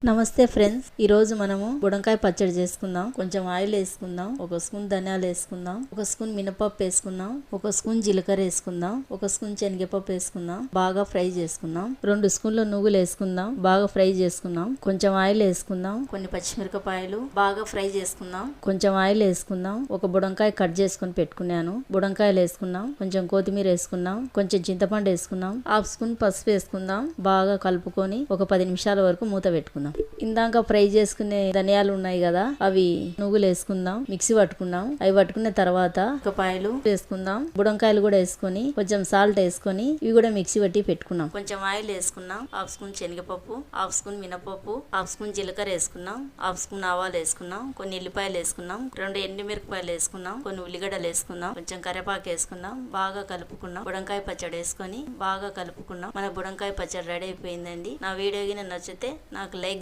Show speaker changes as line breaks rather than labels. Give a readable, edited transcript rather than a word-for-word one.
నమస్తే ఫ్రెండ్స్, ఈ రోజు మనము బుడంకాయ పచ్చడి చేసుకుందాం. కొంచెం ఆయిల్ వేసుకుందాం, ఒక స్పూన్ ధనియాలు వేసుకుందాం, ఒక స్పూన్ మినపప్పు వేసుకుందాం, ఒక స్పూన్ జీలకర్ర వేసుకుందాం, ఒక స్పూన్ శనగపప్పు వేసుకుందాం, బాగా ఫ్రై చేసుకుందాం. 2 స్పూన్ల నువ్వులు వేసుకుందాం, బాగా ఫ్రై చేసుకుందాం. కొంచెం ఆయిల్ వేసుకుందాం, కొన్ని పచ్చిమిరపకాయలు బాగా ఫ్రై చేసుకుందాం. కొంచెం ఆయిల్ వేసుకుందాం, ఒక బుడంకాయ కట్ చేసుకుని పెట్టుకున్నాను, బుడంకాయలు వేసుకుందాం. కొంచెం కొత్తిమీర వేసుకుందాం, కొంచెం చింతపండు వేసుకుందాం, హాఫ్ స్పూన్ పసుపు వేసుకుందాం. బాగా కలుపుకొని ఒక 10 నిమిషాల వరకు మూత పెట్టుకుందాం. ఇందాక ఫ్రై చేసుకునే ధనియాలు ఉన్నాయి కదా, అవి నువ్వులు వేసుకుందాం, మిక్సీ పట్టుకుందాం. అవి పట్టుకున్న తర్వాత ఉల్లిపాయలు వేసుకుందాం, బుడంకాయలు కూడా వేసుకొని కొంచెం సాల్ట్ వేసుకొని ఇవి కూడా మిక్సీ పట్టి పెట్టుకున్నాం. కొంచెం ఆయిల్ వేసుకున్నాం, హాఫ్ స్పూన్ శనగపప్పు, హాఫ్ స్పూన్ మినపప్పు, హాఫ్ స్పూన్ జీలకర్ర వేసుకున్నాం, హాఫ్ స్పూన్ ఆవాలు వేసుకున్నాం, కొన్ని ఉల్లిపాయలు వేసుకున్నాం, 2 ఎండుమిరపకాయలు వేసుకున్నాం, కొన్ని ఉల్లిగడ్డలు వేసుకున్నాం, కొంచెం కరివేపాకు వేసుకున్నాం. బాగా కలుపుకున్నాం. బుడంకాయ పచ్చడి వేసుకొని బాగా కలుపుకున్నాం. మన బుడంకాయ పచ్చడి రెడీ అయిపోయిందండి. నా వీడియో గిన నచ్చితే నాకు లైక్